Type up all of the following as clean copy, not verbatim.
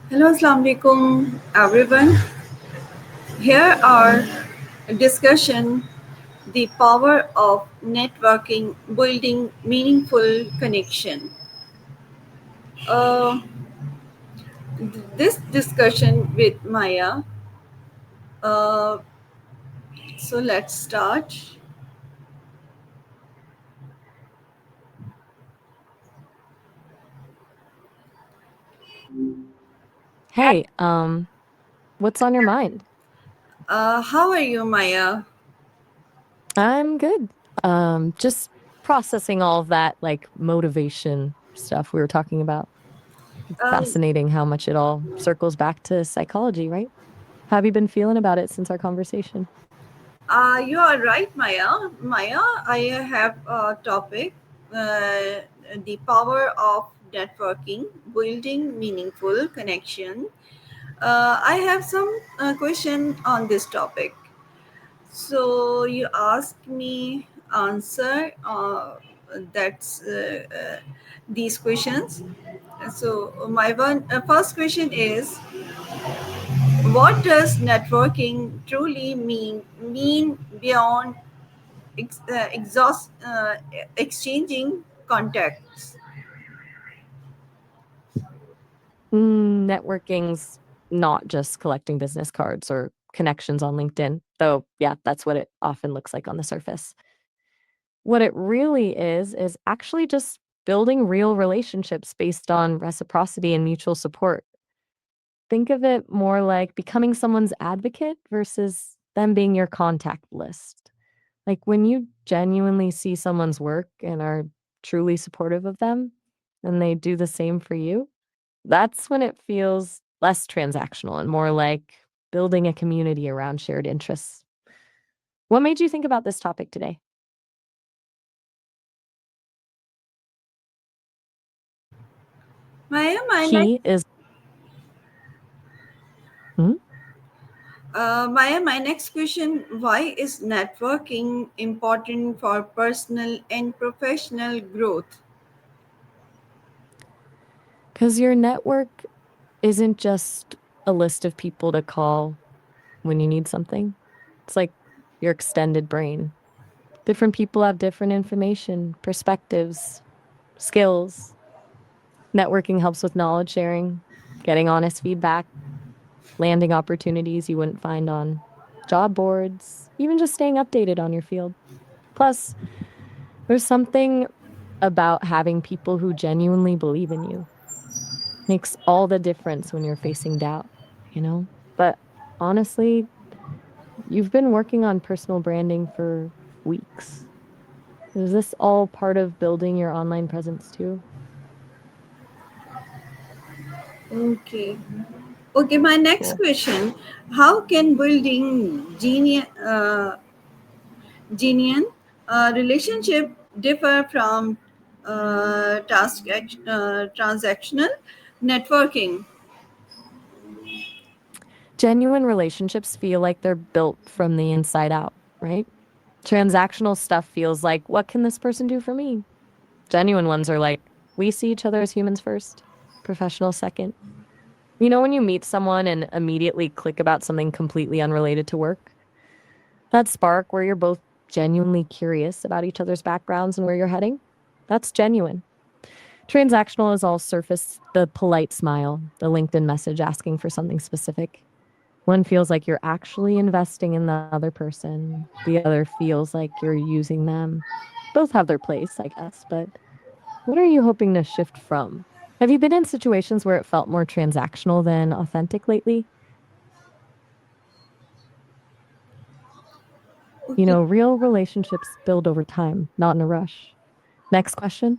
Hello, Assalamu alaikum, everyone. Here are a discussion the power of networking, building meaningful connection. Uh, this discussion with Maya. Uh, so let's start. Hey, what's on your mind? How are you, Maya? I'm good. Just processing all of that like motivation stuff we were talking about. Um, Fascinating how much it all circles back to psychology, right? How have you been feeling about it since our conversation? you are right, Maya. Maya, I have a topic the power of networking, building meaningful connection. I have some question on this topic. So you asked me answer that's these questions. So my first question is, what does networking truly mean beyond exhaust exchanging contacts? Networking's not just collecting business cards or connections on LinkedIn, though, yeah, that's what it often looks like on the surface. What it really is actually just building real relationships based on reciprocity and mutual support. Think of it more like becoming someone's advocate versus them being your contact list. Like when you genuinely see someone's work and are truly supportive of them and they do the same for you, that's when it feels less transactional and more like building a community around shared interests. What made you think about this topic today? My next Key is Hmm? my next question: why is networking important for personal and professional growth? Because your network isn't just a list of people to call when you need something. It's like your extended brain. Different people have different information, perspectives, skills. Networking helps with knowledge sharing, getting honest feedback, landing opportunities you wouldn't find on job boards, even just staying updated on your field. Plus, there's something about having people who genuinely believe in you. Makes all the difference when you're facing doubt, you know? But honestly, you've been working on personal branding for weeks. Is this all part of building your online presence too? Okay. Okay, my next Cool. question: how can building genuine relationship differ from transactional networking? Genuine relationships feel like they're built from the inside out, right? Transactional stuff feels like, what can this person do for me? Genuine ones are like, we see each other as humans first, professional second. You know, when you meet someone and immediately click about something completely unrelated to work? That spark where you're both genuinely curious about each other's backgrounds and where you're heading? That's genuine. Transactional is all surface, the polite smile, the LinkedIn message asking for something specific. One feels like you're actually investing in the other person, the other feels like you're using them. Both have their place, I guess, but what are you hoping to shift from? Have you been in situations where it felt more transactional than authentic lately? You Okay. know, real relationships build over time, not in a rush. Next question.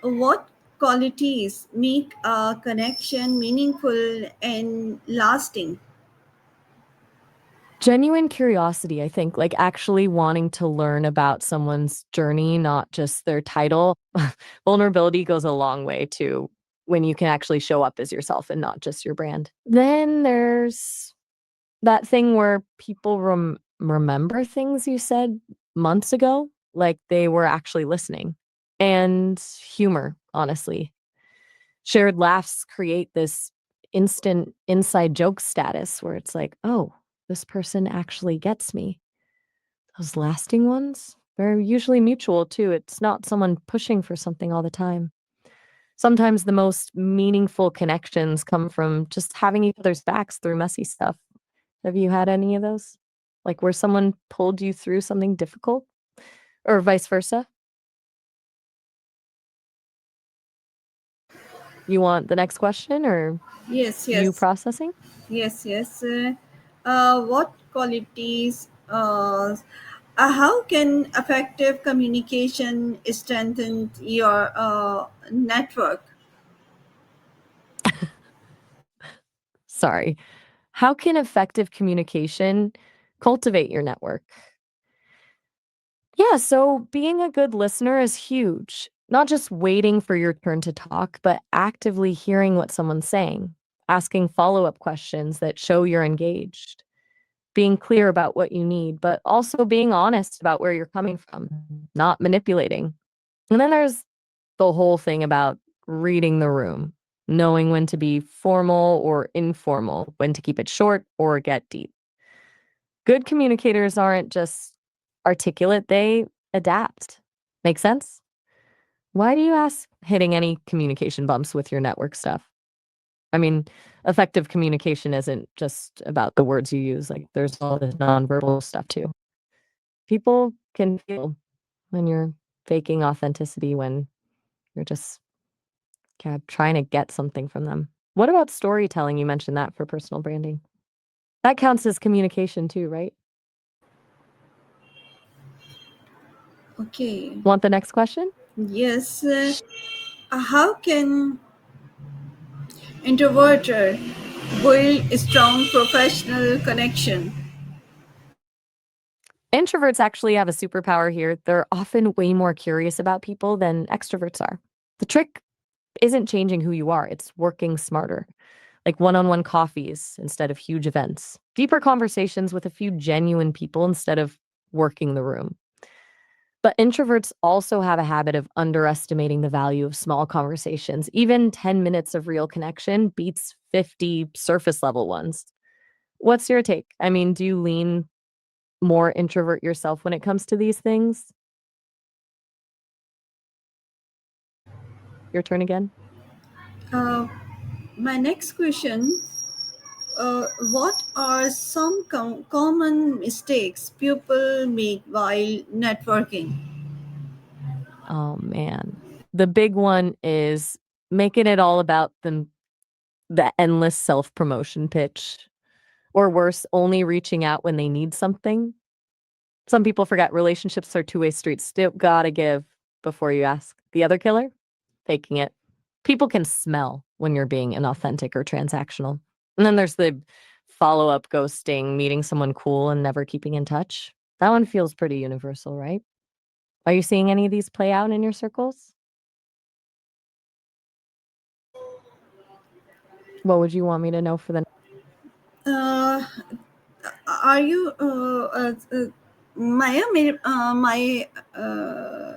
What qualities make a connection meaningful and lasting? Genuine curiosity, I think, like actually wanting to learn about someone's journey, not just their title. Vulnerability goes a long way too when you can actually show up as yourself and not just your brand. Then there's that thing where people remember things you said months ago, like they were actually listening. And humor, honestly. Shared laughs create this instant inside joke status where it's like, oh, this person actually gets me. Those lasting ones, they're usually mutual too. It's not someone pushing for something all the time. Sometimes the most meaningful connections come from just having each other's backs through messy stuff. Have you had any of those? Like where someone pulled you through something difficult or vice versa? You want the next question or Yes, you yes, processing? yes. What qualities? How can effective communication strengthen your network? Sorry. How can effective communication cultivate your network? Yeah, so being a good listener is huge. Not just waiting for your turn to talk, but actively hearing what someone's saying, asking follow up questions that show you're engaged, being clear about what you need, but also being honest about where you're coming from, not manipulating. And then there's the whole thing about reading the room, knowing when to be formal or informal, when to keep it short or get deep. Good communicators aren't just articulate, they adapt. Make sense? Why do you ask hitting any communication bumps with your network stuff? I mean, effective communication isn't just about the words you use, like, there's all the nonverbal stuff too. People can feel when you're faking authenticity, when you're just kind of trying to get something from them. What about storytelling? You mentioned that for personal branding. That counts as communication too, right? Okay. Want the next question? Yes. How can introverter build a strong professional connection? Introverts actually have a superpower here. They're often way more curious about people than extroverts are. The trick isn't changing who you are, it's working smarter, like one on one coffees instead of huge events, deeper conversations with a few genuine people instead of working the room. But introverts also have a habit of underestimating the value of small conversations. Even 10 minutes of real connection beats 50 surface level ones. What's your take? I mean, do you lean more introvert yourself when it comes to these things? Your turn again. Uh, my next question, what are some common mistakes people make while networking? Oh man. The big one is making it all about the endless self-promotion pitch. Or worse, only reaching out when they need something. Some people forget relationships are two-way streets. Still gotta give before you ask. The other killer? Faking it. People can smell when you're being inauthentic or transactional. And then there's the follow-up ghosting, meeting someone cool and never keeping in touch. That one feels pretty universal, right? Are you seeing any of these play out in your circles? What would you want me to know for the Uh, are you Maya?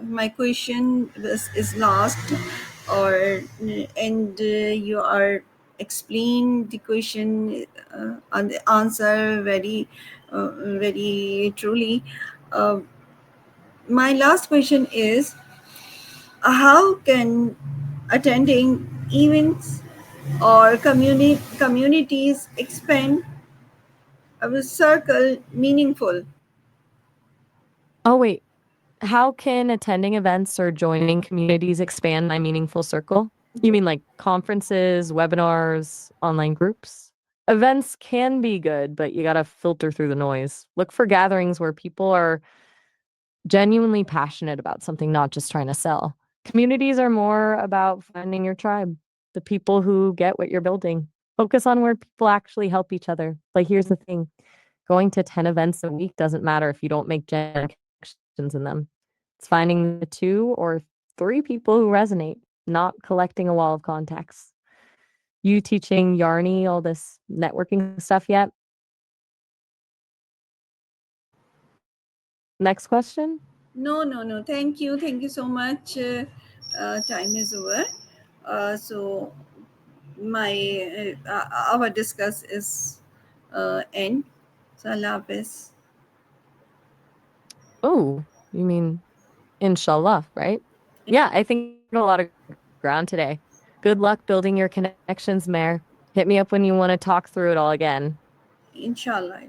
My question is lost, or and you are explain the question and the answer very truly. Uh, my last question is, how can attending events or communities expand our circle meaningful? Oh, wait. How can attending events or joining communities expand my meaningful circle? You mean like conferences, webinars, online groups? Events can be good, but you gotta filter through the noise. Look for gatherings where people are genuinely passionate about something, not just trying to sell. Communities are more about finding your tribe, the people who get what you're building. Focus on where people actually help each other. Like, here's the thing, going to 10 events a week doesn't matter if you don't make genuine connections in them. It's finding the 2 or 3 people who resonate, not collecting a wall of contacts. You teaching Yarny all this networking stuff yet? Next question? No. Thank you so much. Time is over. So our discuss is end. So Allah Hafiz. Oh, you mean inshallah, right? Yeah, I think a lot of ground today. Good luck building your connections, Mayor. Hit me up when you want to talk through it all again. Inshallah.